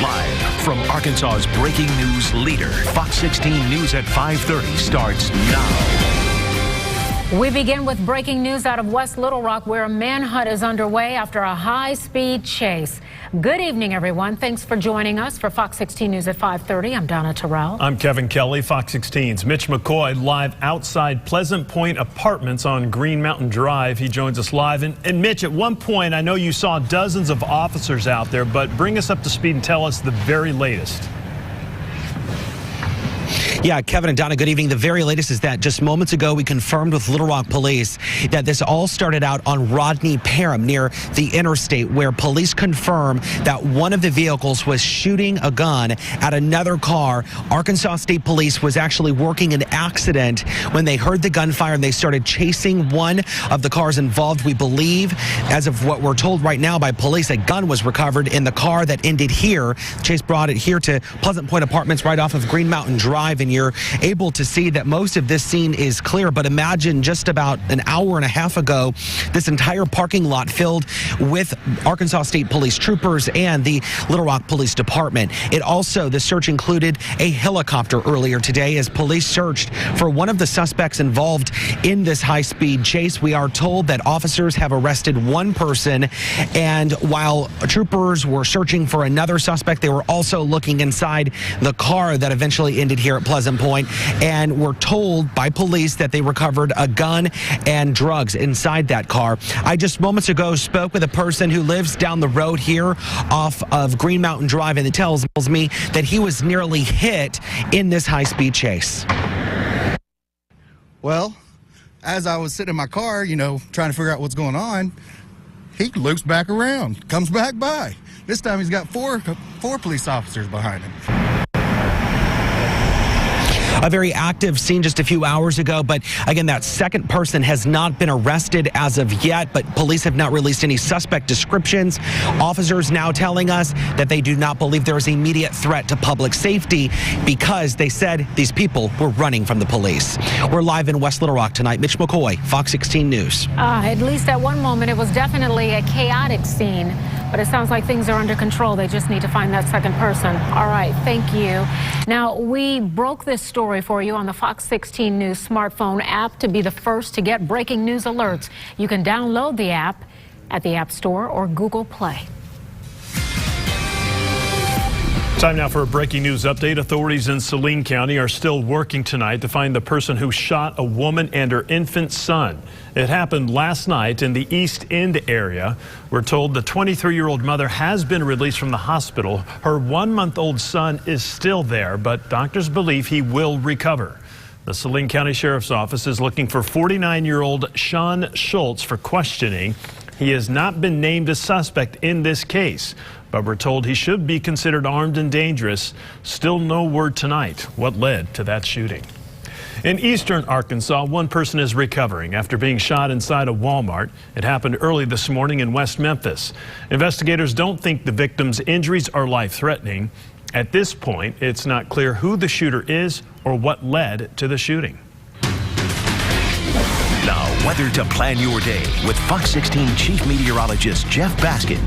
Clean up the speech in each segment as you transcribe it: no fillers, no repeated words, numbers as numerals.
Live from Arkansas's breaking news leader, Fox 16 News at 5:30 starts now. We begin with breaking news out of West Little Rock, where a manhunt is underway after a high-speed chase. Good evening, everyone. Thanks for joining us for Fox 16 News at 5:30. I'm Donna Terrell. I'm Kevin Kelly, Fox 16's Mitch McCoy, live outside Pleasant Point Apartments on Green Mountain Drive. He joins us live. And Mitch, at one point, I know you saw dozens of officers out there, but bring us up to speed and tell us the very latest. Yeah, Kevin and Donna, good evening. The very latest is that just moments ago, we confirmed with Little Rock Police that this all started out on Rodney Parham near the interstate, where police confirm that one of the vehicles was shooting a gun at another car. Arkansas State Police was actually working an accident when they heard the gunfire and they started chasing one of the cars involved. We believe, as of what we're told right now by police, a gun was recovered in the car that ended here. Chase brought it here to Pleasant Point Apartments right off of Green Mountain Drive, and you're able to see that most of this scene is clear. But imagine just about an hour and a half ago, this entire parking lot filled with Arkansas State Police troopers and the Little Rock Police Department. The search included a helicopter earlier today as police searched for one of the suspects involved in this high-speed chase. We are told that officers have arrested one person, and while troopers were searching for another suspect, they were also looking inside the car that eventually ended here at Pleasant Point, and were told by police that they recovered a gun and drugs inside that car. I just moments ago spoke with a person who lives down the road here off of Green Mountain Drive, and it tells me that he was nearly hit in this high-speed chase. Well, as I was sitting in my car, trying to figure out what's going on, he loops back around, comes back by. This time he's got four police officers behind him. A very active scene just a few hours ago, but again, that second person has not been arrested as of yet, but police have not released any suspect descriptions. Officers now telling us that they do not believe there is an immediate threat to public safety because they said these people were running from the police. We're live in West Little Rock tonight. Mitch McCoy, Fox 16 News. At least at one moment, it was definitely a chaotic scene, but it sounds like things are under control. They just need to find that second person. All right, thank you. Now, we broke this story for you on the Fox 16 News smartphone app to be the first to get breaking news alerts. You can download the app at the App Store or Google Play. Time now for a breaking news update. Authorities in Saline County are still working tonight to find the person who shot a woman and her infant son. It happened last night in the East End area. We're told the 23-year-old mother has been released from the hospital. Her 1-month-old son is still there, but doctors believe he will recover. The Saline County Sheriff's Office is looking for 49-year-old Sean Schultz for questioning. He has not been named a suspect in this case, but we're told he should be considered armed and dangerous. Still no word tonight what led to that shooting. In eastern Arkansas, one person is recovering after being shot inside a Walmart. It happened early this morning in West Memphis. Investigators don't think the victim's injuries are life-threatening. At this point, it's not clear who the shooter is or what led to the shooting. Now, weather to plan your day with Fox 16 Chief Meteorologist Jeff Baskin.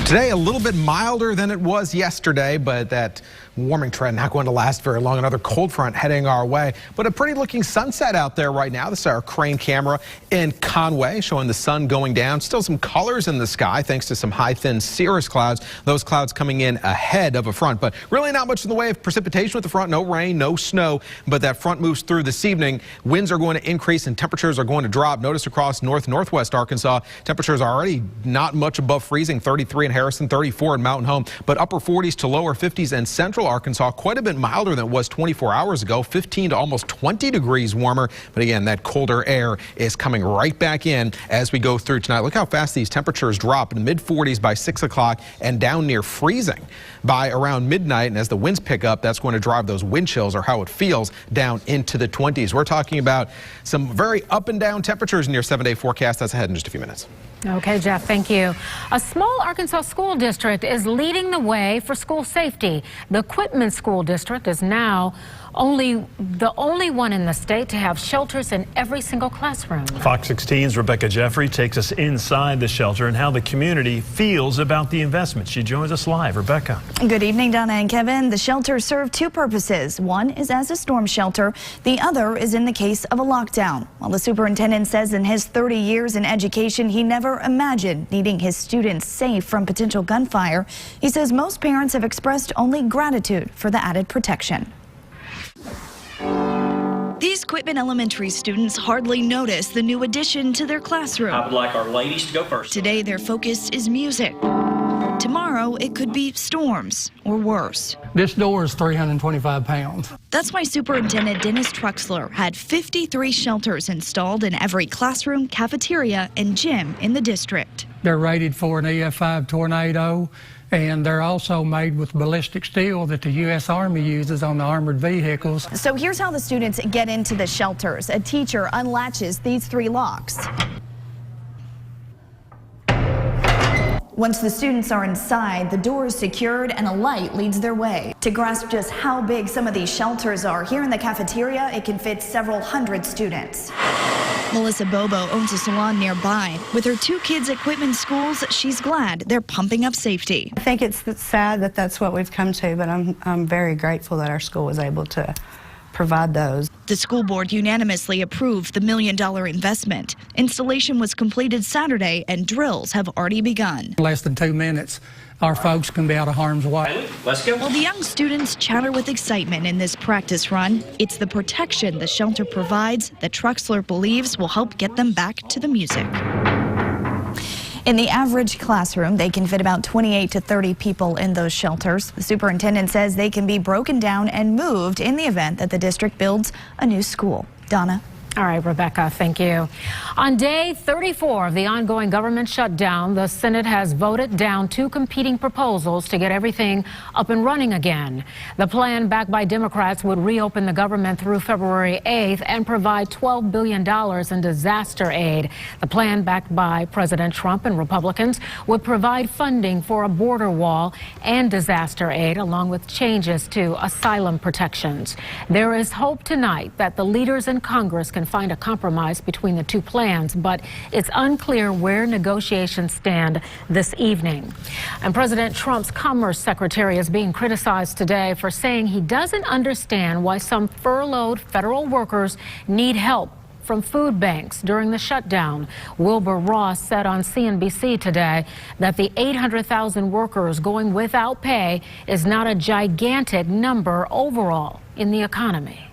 Today, a little bit milder than it was yesterday, but that warming trend not going to last very long. Another cold front heading our way, but a pretty looking sunset out there right now. This is our crane camera in Conway showing the sun going down. Still some colors in the sky thanks to some high thin cirrus clouds. Those clouds coming in ahead of a front, but really not much in the way of precipitation with the front. No rain, no snow, but that front moves through this evening. Winds are going to increase and temperatures are going to drop. Notice across northwest Arkansas, temperatures are already not much above freezing. 33 in Harrison, 34 in Mountain Home, but upper 40s to lower 50s in central Arkansas, quite a bit milder than it was 24 hours ago, 15 to almost 20 degrees warmer. But again, that colder air is coming right back in as we go through tonight. Look how fast these temperatures drop in the mid-40s by 6 o'clock and down near freezing by around midnight. And as the winds pick up, that's going to drive those wind chills, or how it feels, down into the 20s. We're talking about some very up and down temperatures in your 7-day forecast. That's ahead in just a few minutes. Okay, Jeff, thank you. A small Arkansas school district is leading the way for school safety. The Quitman School District is now the only one in the state to have shelters in every single classroom. Fox 16's Rebecca Jeffrey takes us inside the shelter and how the community feels about the investment. She joins us live. Rebecca. Good evening, Donna and Kevin. The shelters serve two purposes. One is as a storm shelter. The other is in the case of a lockdown. While the superintendent says in his 30 years in education, he never imagined needing his students safe from potential gunfire. He says most parents have expressed only gratitude for the added protection. These Quitman Elementary students hardly notice the new addition to their classroom. I would like our ladies to go first. Today, their focus is music. Tomorrow, it could be storms or worse. This door is 325 pounds. That's why Superintendent Dennis Truxler had 53 shelters installed in every classroom, cafeteria, and gym in the district. They're rated for an EF5 tornado, and they're also made with ballistic steel that the U.S. Army uses on the armored vehicles. So here's how the students get into the shelters. A teacher unlatches these 3 locks. Once the students are inside, the door is secured and a light leads their way. To grasp just how big some of these shelters are, here in the cafeteria, it can fit several hundred students. Melissa Bobo owns a salon nearby. With her 2 kids at Quitman schools, she's glad they're pumping up safety. I think it's sad that that's what we've come to, but I'm very grateful that our school was able to provide those. The school board unanimously approved the $1 million investment. Installation was completed Saturday and drills have already begun. In less than 2 minutes, our folks can be out of harm's way. Let's go. While the young students chatter with excitement in this practice run, it's the protection the shelter provides that Truxler believes will help get them back to the music. In the average classroom, they can fit about 28 to 30 people in those shelters. The superintendent says they can be broken down and moved in the event that the district builds a new school. Donna. All right, Rebecca, thank you. On day 34 of the ongoing government shutdown, the Senate has voted down 2 competing proposals to get everything up and running again. The plan, backed by Democrats, would reopen the government through February 8th and provide $12 billion in disaster aid. The plan, backed by President Trump and Republicans, would provide funding for a border wall and disaster aid, along with changes to asylum protections. There is hope tonight that the leaders in Congress can find a compromise between the 2 plans, but it's unclear where negotiations stand this evening. And President Trump's Commerce Secretary is being criticized today for saying he doesn't understand why some furloughed federal workers need help from food banks during the shutdown. Wilbur Ross said on CNBC today that the 800,000 workers going without pay is not a gigantic number overall in the economy.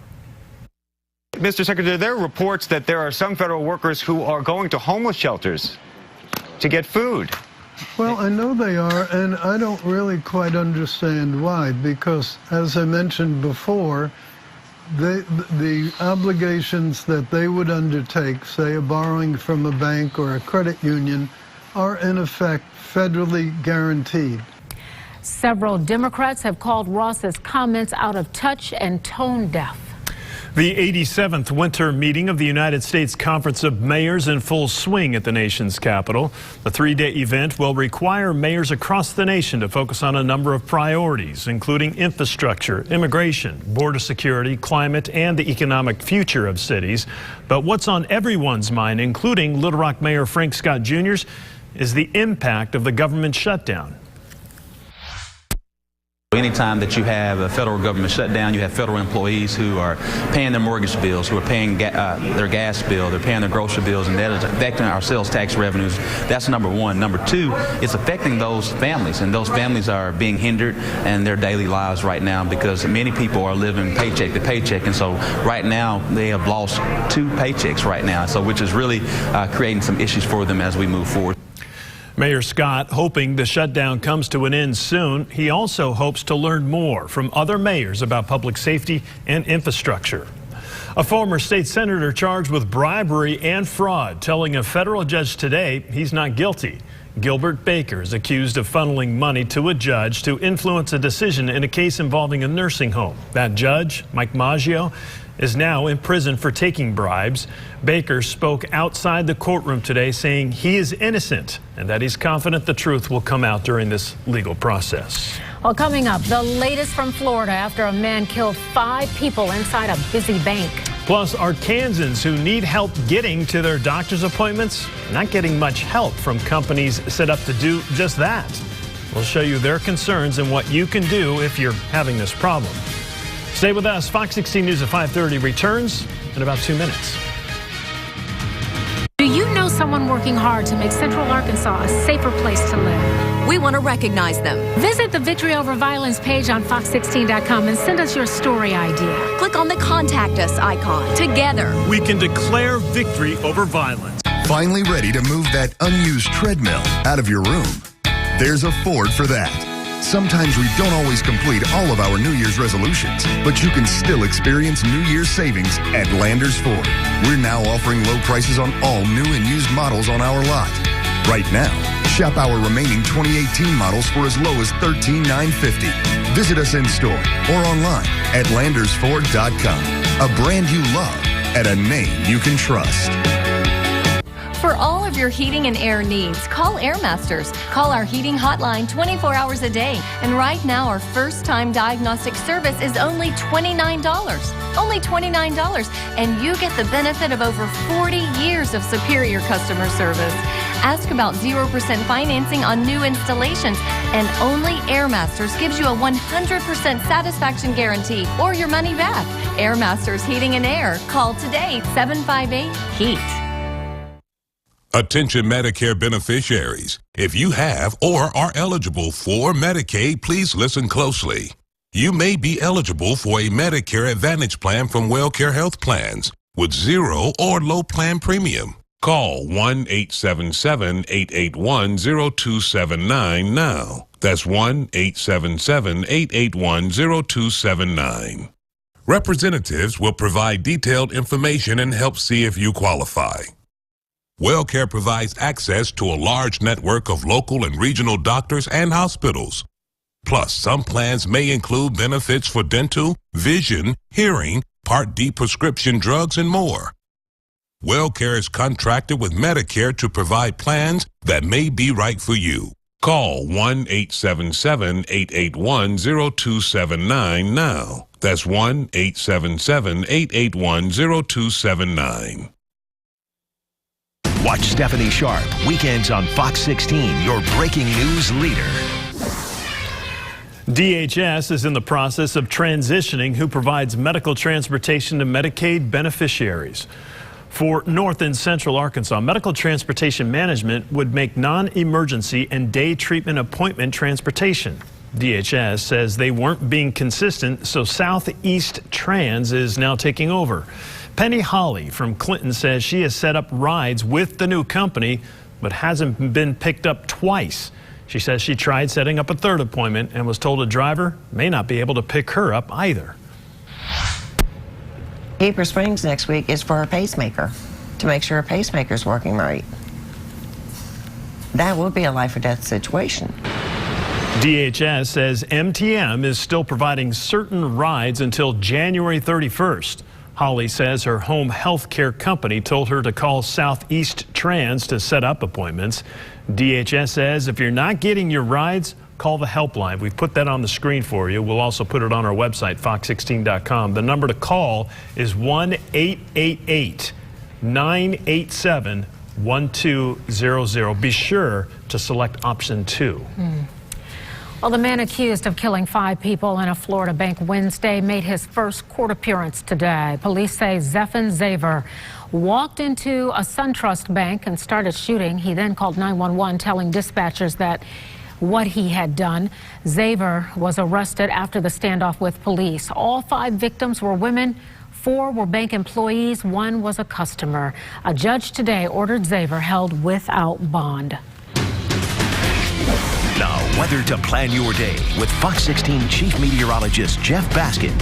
Mr. Secretary, there are reports that there are some federal workers who are going to homeless shelters to get food. Well, I know they are, and I don't really quite understand why, because, as I mentioned before, the obligations that they would undertake, say a borrowing from a bank or a credit union, are in effect federally guaranteed. Several Democrats have called Ross's comments out of touch and tone deaf. The 87th winter meeting of the United States Conference of Mayors in full swing at the nation's capital. The 3-day event will require mayors across the nation to focus on a number of priorities, including infrastructure, immigration, border security, climate, and the economic future of cities. But what's on everyone's mind, including Little Rock Mayor Frank Scott Jr.'s, is the impact of the government shutdown. Anytime that you have a federal government shutdown, you have federal employees who are paying their mortgage bills, who are paying their gas bill, they're paying their grocery bills, and that is affecting our sales tax revenues. That's number one. Number two, it's affecting those families, and those families are being hindered in their daily lives right now because many people are living paycheck to paycheck, and so right now they have lost 2 paychecks right now, so which is really creating some issues for them as we move forward. Mayor Scott hoping the shutdown comes to an end soon. He also hopes to learn more from other mayors about public safety and infrastructure. A former state senator charged with bribery and fraud telling a federal judge today he's not guilty. Gilbert Baker is accused of funneling money to a judge to influence a decision in a case involving a nursing home. That judge, Mike Maggio, is now in prison for taking bribes. Baker spoke outside the courtroom today saying he is innocent and that he's confident the truth will come out during this legal process. Well, coming up, the latest from Florida after a man killed 5 people inside a busy bank. Plus, Arkansans who need help getting to their doctor's appointments not getting much help from companies set up to do just that. We'll show you their concerns and what you can do if you're having this problem. Stay with us. Fox 16 News at 5:30 returns in about 2 minutes. Do you know someone working hard to make Central Arkansas a safer place to live? We want to recognize them. Visit the Victory Over Violence page on Fox16.com and send us your story idea. Click on the Contact Us icon. Together, we can declare victory over violence. Finally ready to move that unused treadmill out of your room? There's a Ford for that. Sometimes we don't always complete all of our New Year's resolutions, but you can still experience New Year's savings at Landers Ford. We're now offering low prices on all new and used models on our lot. Right now, shop our remaining 2018 models for as low as $13,950. Visit us in store or online at landersford.com. A brand you love at a name you can trust. For all of your heating and air needs, call Airmasters. Call our heating hotline 24 hours a day. And right now, our first-time diagnostic service is only $29. Only $29. And you get the benefit of over 40 years of superior customer service. Ask about 0% financing on new installations. And only Airmasters gives you a 100% satisfaction guarantee or your money back. Airmasters Heating and Air. Call today, 758-HEAT. Attention Medicare beneficiaries. If you have or are eligible for Medicaid, please listen closely. You may be eligible for a Medicare Advantage plan from WellCare Health Plans with zero or low plan premium. Call 1-877-881-0279 now. That's 1-877-881-0279. Representatives will provide detailed information and help see if you qualify. WellCare provides access to a large network of local and regional doctors and hospitals. Plus, some plans may include benefits for dental, vision, hearing, Part D prescription drugs, and more. WellCare is contracted with Medicare to provide plans that may be right for you. Call 1-877-881-0279 now. That's 1-877-881-0279. Watch Stephanie Sharp, weekends on Fox 16, your breaking news leader. DHS is in the process of transitioning who provides medical transportation to Medicaid beneficiaries. For North and Central Arkansas, Medical Transportation Management would make non-emergency and day treatment appointment transportation. DHS says they weren't being consistent, so Southeast Trans is now taking over. Penny Holly from Clinton says she has set up rides with the new company, but hasn't been picked up twice. She says she tried setting up a third appointment and was told a driver may not be able to pick her up either. Heber Springs next week is for a pacemaker, to make sure a pacemaker's working right. That will be a life or death situation. DHS says MTM is still providing certain rides until January 31st. Holly says her home health care company told her to call Southeast Trans to set up appointments. DHS says if you're not getting your rides, call the helpline. We've put that on the screen for you. We'll also put it on our website, fox16.com. The number to call is 1-888-987-1200. Be sure to select option 2. Well, the man accused of killing 5 people in a Florida bank Wednesday made his first court appearance today. Police say Zephan Zaver walked into a SunTrust bank and started shooting. He then called 911, telling dispatchers that what he had done. Zaver was arrested after the standoff with police. All 5 victims were women. 4 were bank employees. 1 was a customer. A judge today ordered Zaver held without bond. Now, weather to plan your day with Fox 16 Chief Meteorologist Jeff Baskin.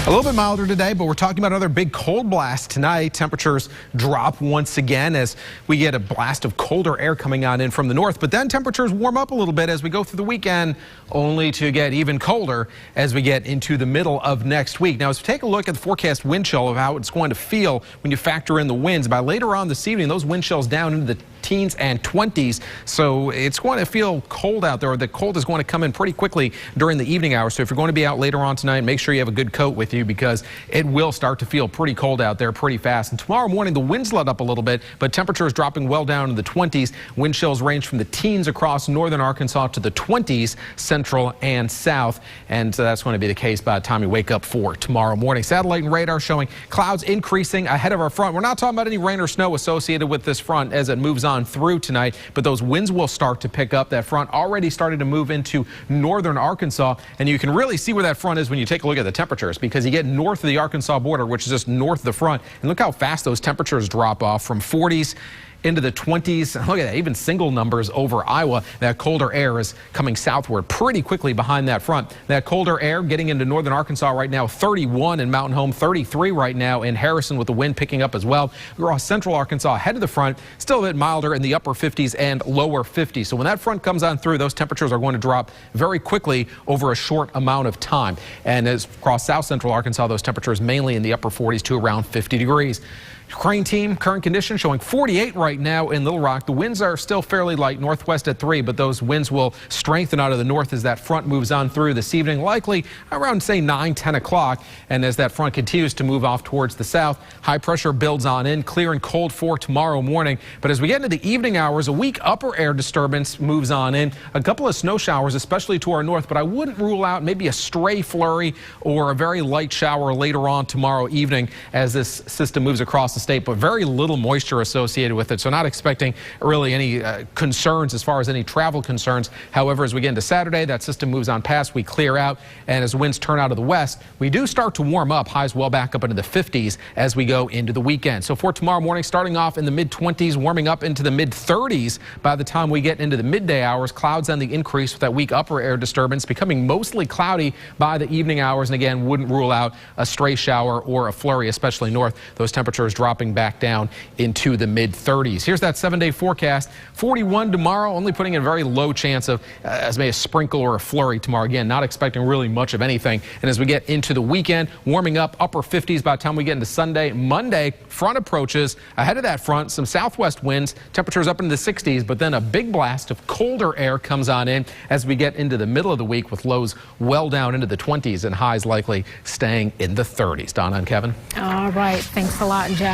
A little bit milder today, but we're talking about another big cold blast tonight. Temperatures drop once again as we get a blast of colder air coming on in from the north. But then temperatures warm up a little bit as we go through the weekend, only to get even colder as we get into the middle of next week. Now, as we take a look at the forecast wind chill of how it's going to feel when you factor in the winds, by later on this evening, those wind chills down into the teens and 20s. So it's going to feel cold out there. The cold is going to come in pretty quickly during the evening hours. So if you're going to be out later on tonight, make sure you have a good coat with you because it will start to feel pretty cold out there pretty fast. And tomorrow morning, the winds let up a little bit, but temperatures dropping well down in the 20s. Wind chills range from the teens across northern Arkansas to the 20s, central and south. And that's going to be the case by the time you wake up for tomorrow morning. Satellite and radar showing clouds increasing ahead of our front. We're not talking about any rain or snow associated with this front as it moves on through tonight, but those winds will start to pick up. That front already started to move into northern Arkansas, and you can really see where that front is when you take a look at the temperatures because you get north of the Arkansas border, which is just north of the front, and look how fast those temperatures drop off from 40s into the 20s. Look at that, even single numbers over Iowa. That colder air is coming southward pretty quickly behind that front. That colder air getting into northern Arkansas right now, 31 in Mountain Home, 33 right now in Harrison with the wind picking up as well. Across central Arkansas ahead of the front, still a bit milder in the upper 50s and lower 50s. So when that front comes on through, those temperatures are going to drop very quickly over a short amount of time. And as across south central Arkansas, those temperatures mainly in the upper 40s to around 50 degrees. Crane team, current condition showing 48 right now in Little Rock. The winds are still fairly light, northwest at 3, but those winds will strengthen out of the north as that front moves on through this evening, likely around, say, 9, 10 o'clock. And as that front continues to move off towards the south, high pressure builds on in, clear and cold for tomorrow morning. But as we get into the evening hours, a weak upper air disturbance moves on in. A couple of snow showers, especially to our north, but I wouldn't rule out maybe a stray flurry or a very light shower later on tomorrow evening as this system moves across the state, but very little moisture associated with it. So not expecting really any concerns as far as any travel concerns. However, as we get into Saturday, that system moves on past, we clear out, and as winds turn out of the west, we do start to warm up, highs well back up into the 50s as we go into the weekend. So for tomorrow morning, starting off in the mid-20s, warming up into the mid-30s by the time we get into the midday hours. Clouds on the increase with that weak upper air disturbance, becoming mostly cloudy by the evening hours, and again, wouldn't rule out a stray shower or a flurry, especially north. Those temperatures dropping back down into the mid-30s. Here's that 7-day forecast. 41 tomorrow, only putting in a very low chance of as maybe a sprinkle or a flurry tomorrow. Again, not expecting really much of anything. And as we get into the weekend, warming up upper 50s by the time we get into Sunday. Monday, front approaches. Ahead of that front, some southwest winds, temperatures up into the 60s, but then a big blast of colder air comes on in as we get into the middle of the week with lows well down into the 20s and highs likely staying in the 30s. Donna and Kevin. All right. Thanks a lot, Jeff.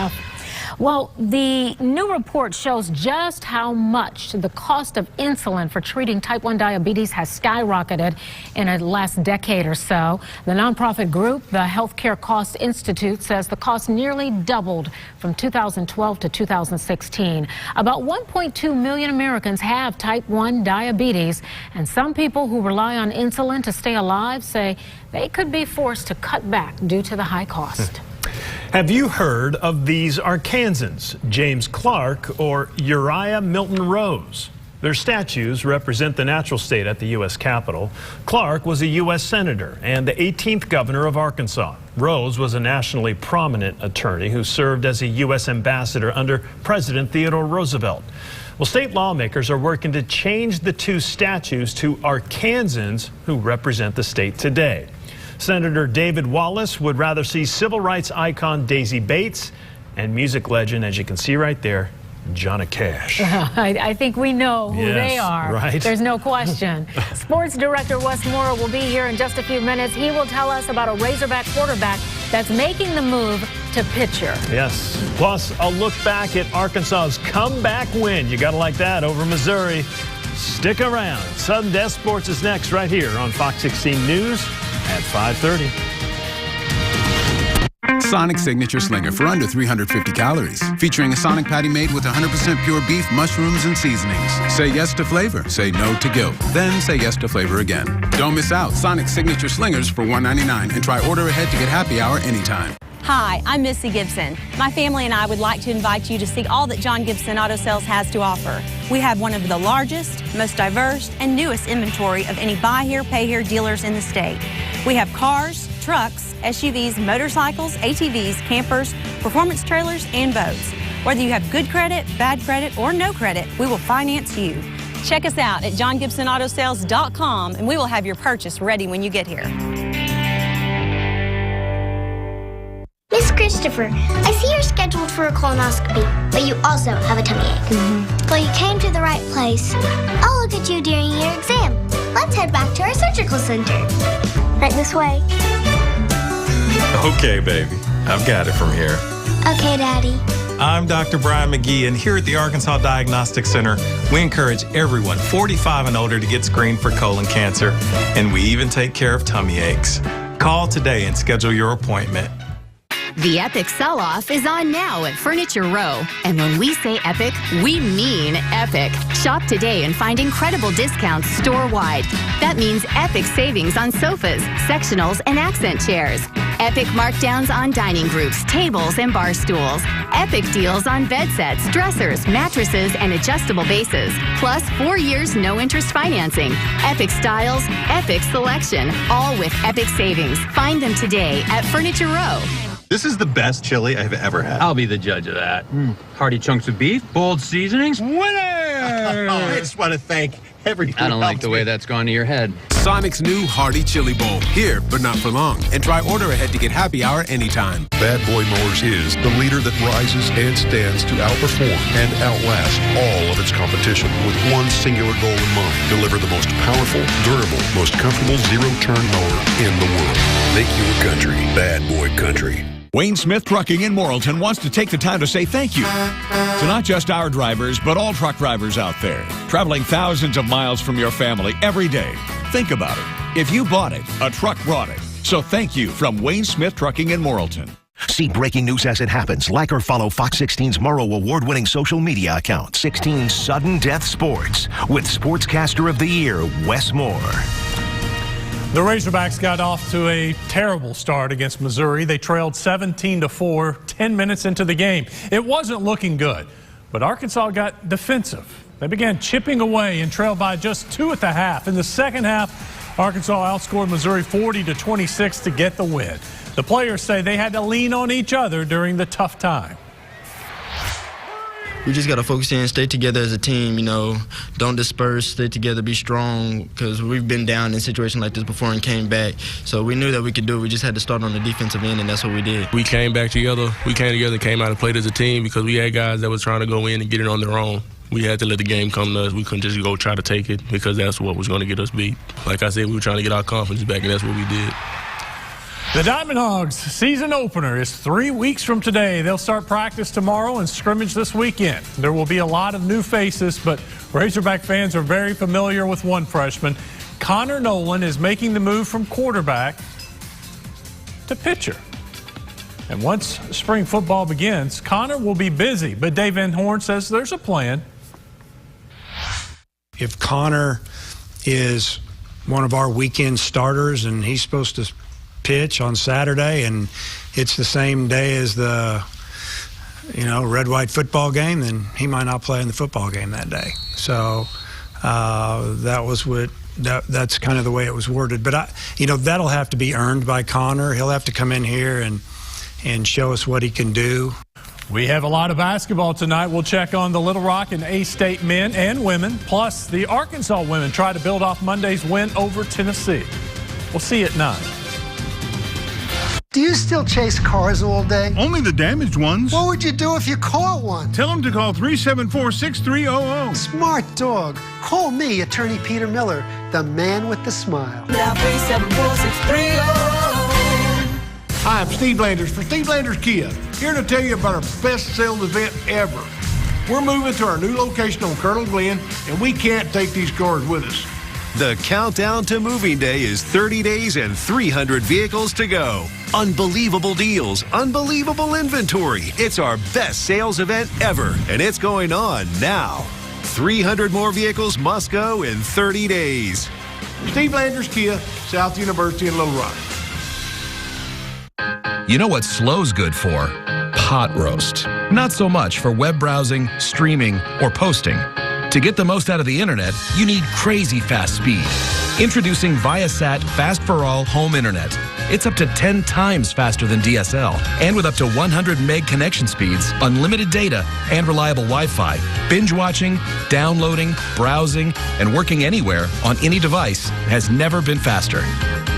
Well, the new report shows just how much the cost of insulin for treating type 1 diabetes has skyrocketed in the last decade or so. The nonprofit group, the Healthcare Cost Institute, says the cost nearly doubled from 2012 to 2016. About 1.2 million Americans have type 1 diabetes, and some people who rely on insulin to stay alive say they could be forced to cut back due to the high cost. Have you heard of these Arkansans, James Clark or Uriah Milton Rose? Their statues represent the natural state at the U.S. Capitol. Clark was a U.S. Senator and the 18th governor of Arkansas. Rose was a nationally prominent attorney who served as a U.S. ambassador under President Theodore Roosevelt. Well, state lawmakers are working to change the two statues to Arkansans who represent the state today. Senator David Wallace would rather see civil rights icon Daisy Bates and music legend, as you can see right there, Johnny Cash. I think we know who they are. Right. There's no question. Sports director Wes Moore will be here in just a few minutes. He will tell us about a Razorback quarterback that's making the move to pitcher. Yes. Plus, a look back at Arkansas's comeback win. You got to like that over Missouri. Stick around. Sudden Death Sports is next right here on Fox 16 News at 5:30. Sonic Signature Slinger for under 350 calories. Featuring a Sonic patty made with 100% pure beef, mushrooms, and seasonings. Say yes to flavor. Say no to guilt. Then say yes to flavor again. Don't miss out. Sonic Signature Slingers for $1.99. And try order ahead to get happy hour anytime. Hi, I'm Missy Gibson. My family and I would like to invite you to see all that John Gibson Auto Sales has to offer. We have one of the largest, most diverse, and newest inventory of any buy here, pay here dealers in the state. We have cars, trucks, SUVs, motorcycles, ATVs, campers, performance trailers, and boats. Whether you have good credit, bad credit, or no credit, we will finance you. Check us out at johngibsonautosales.com and we will have your purchase ready when you get here. Miss Christopher, I see you're scheduled for a colonoscopy, but you also have a tummy ache. Well, you came to the right place. I'll look at you during your exam. Let's head back to our surgical center. Right this way. Okay, baby. I've got it from here. Okay, Daddy. I'm Dr. Brian McGee, and here at the Arkansas Diagnostic Center, we encourage everyone 45 and older to get screened for colon cancer, and we even take care of tummy aches. Call today and schedule your appointment. The Epic Sell-Off is on now at Furniture Row. And when we say epic, we mean epic. Shop today and find incredible discounts store-wide. That means epic savings on sofas, sectionals, and accent chairs. Epic markdowns on dining groups, tables, and bar stools. Epic deals on bed sets, dressers, mattresses, and adjustable bases. Plus 4 years no-interest financing. Epic styles, epic selection, all with epic savings. Find them today at Furniture Row. This is the best chili I've ever had. I'll be the judge of that. Hearty chunks of beef, bold seasonings. Winner! I just want to thank everyone. I don't like the way that's gone to your head. Sonic's new Hearty Chili Bowl. Here, but not for long. And try order ahead to get happy hour anytime. Bad Boy Mowers is the leader that rises and stands to outperform and outlast all of its competition with one singular goal in mind. Deliver the most powerful, durable, most comfortable zero-turn mower in the world. Make your country Bad Boy Country. Wayne Smith Trucking in Morrilton wants to take the time to say thank you to not just our drivers, but all truck drivers out there, traveling thousands of miles from your family every day. Think about it. If you bought it, a truck brought it. So thank you from Wayne Smith Trucking in Morrilton. See breaking news as it happens. Like or follow Fox16's Morrow award-winning social media account, 16 Sudden Death Sports, with Sportscaster of the Year, Wes Moore. The Razorbacks got off to a terrible start against Missouri. They trailed 17-4, 10 minutes into the game. It wasn't looking good, but Arkansas got defensive. They began chipping away and trailed by just 2 at the half. In the second half, Arkansas outscored Missouri 40-26 to get the win. The players say they had to lean on each other during the tough time. We just got to focus in, stay together as a team, don't disperse, stay together, be strong, because we've been down in situations like this before and came back. So we knew that we could do it. We just had to start on the defensive end, and that's what we did. We came back together. We came together, came out and played as a team because we had guys that was trying to go in and get it on their own. We had to let the game come to us. We couldn't just go try to take it because that's what was going to get us beat. Like I said, we were trying to get our confidence back, and that's what we did. The Diamond Hogs season opener is 3 weeks from today. They'll start practice tomorrow and scrimmage this weekend. There will be a lot of new faces, but Razorback fans are very familiar with one freshman. Connor Nolan is making the move from quarterback to pitcher. And once spring football begins, Connor will be busy, but Dave Van Horn says there's a plan. If Connor is one of our weekend starters and he's supposed to pitch on Saturday and it's the same day as the red-white football game, then he might not play in the football game that day. So that's kind of the way it was worded. But that'll have to be earned by Connor. He'll have to come in here and show us what he can do. We have a lot of basketball tonight. We'll check on the Little Rock and A-State men and women, plus the Arkansas women try to build off Monday's win over Tennessee. We'll see you at 9. Do you still chase cars all day? Only the damaged ones. What would you do if you caught one? Tell them to call 374-6300. Smart dog. Call me, Attorney Peter Miller, the man with the smile. Now 374-6300. Hi, I'm Steve Landers for Steve Landers Kia. Here to tell you about our best sales event ever. We're moving to our new location on Colonel Glenn, and we can't take these cars with us. The countdown to moving day is 30 days and 300 vehicles to go. Unbelievable deals, unbelievable inventory. It's our best sales event ever, and it's going on now. 300 more vehicles must go in 30 days. Steve Landers Kia, South University in Little Rock. You know what slow's good for? Pot roast. Not so much for web browsing, streaming, or posting. To get the most out of the internet, you need crazy fast speed. Introducing Viasat Fast for All Home Internet. It's up to 10 times faster than DSL, and with up to 100 meg connection speeds, unlimited data, and reliable Wi-Fi. Binge watching, downloading, browsing, and working anywhere on any device has never been faster.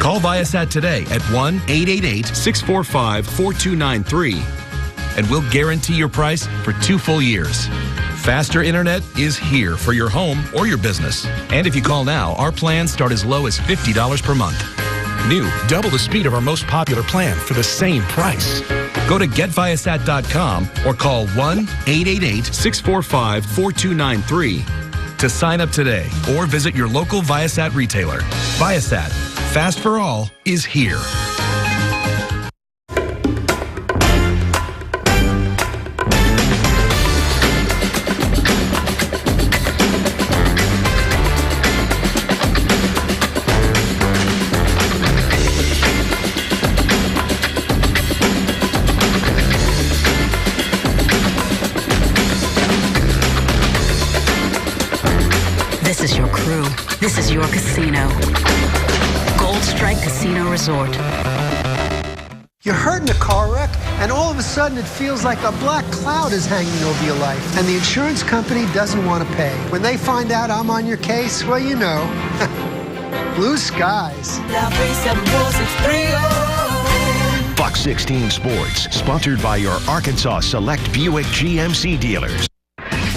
Call Viasat today at 1-888-645-4293, and we'll guarantee your price for 2 full years. Faster internet is here for your home or your business. And if you call now, our plans start as low as $50 per month. New, double the speed of our most popular plan for the same price. Go to getviasat.com or call 1-888-645-4293 to sign up today, or visit your local Viasat retailer. Viasat, Fast for All is here. This is your crew. This is your casino. Gold Strike Casino Resort. You're hurt in a car wreck, and all of a sudden it feels like a black cloud is hanging over your life, and the insurance company doesn't want to pay. When they find out I'm on your case, well, you know, blue skies. Fox 16 Sports, sponsored by your Arkansas Select Buick GMC dealers.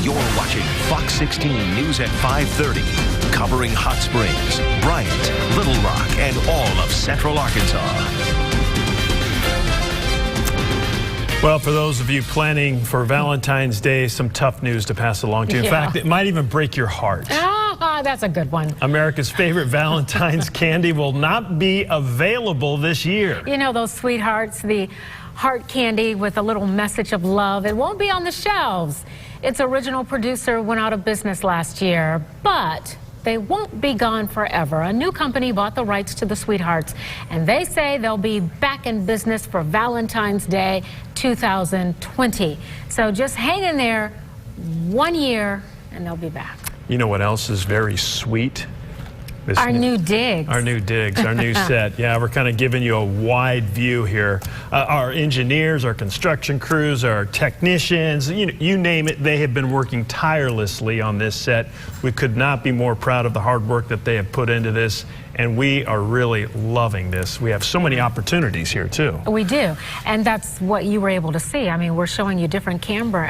You're watching Fox 16 News at 5:30, covering Hot Springs, Bryant, Little Rock, and all of Central Arkansas. Well, for those of you planning for Valentine's Day, some tough news to pass along to you. In fact, it might even break your heart. Ah, that's a good one. America's favorite Valentine's candy will not be available this year. You know those sweethearts, the heart candy with a little message of love. It won't be on the shelves. Its original producer went out of business last year, but they won't be gone forever. A new company bought the rights to the sweethearts, and they say they'll be back in business for Valentine's Day 2020. So just hang in there 1 year, and they'll be back. You know what else is very sweet? Our new digs. Our new digs, our new set. Yeah, we're kind of giving you a wide view here. Our engineers, our construction crews, our technicians, you name it, they have been working tirelessly on this set. We could not be more proud of the hard work that they have put into this, and we are really loving this. We have so many opportunities here, too. We do, and that's what you were able to see. I mean, we're showing you different camera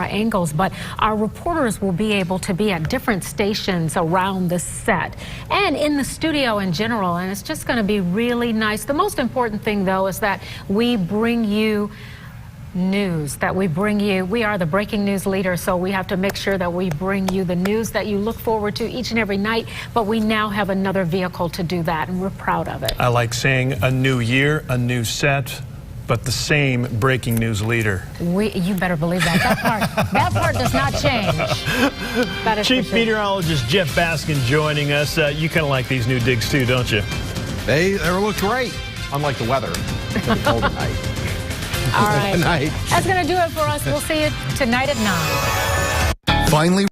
angles, but our reporters will be able to be at different stations around the set and in the studio in general, and it's just going to be really nice. The most important thing, though, is that we bring you news, we are the breaking news leader, so we have to make sure that we bring you the news that you look forward to each and every night, but we now have another vehicle to do that, and we're proud of it. I like saying a new year, a new set, but the same breaking news leader. You better believe that. That part does not change. That is Chief Meteorologist Jeff Baskin joining us. You kind of like these new digs too, don't you? They look great, unlike the weather. It's going to be cold tonight. All right. That's going to do it for us. We'll see you tonight at 9. Finally.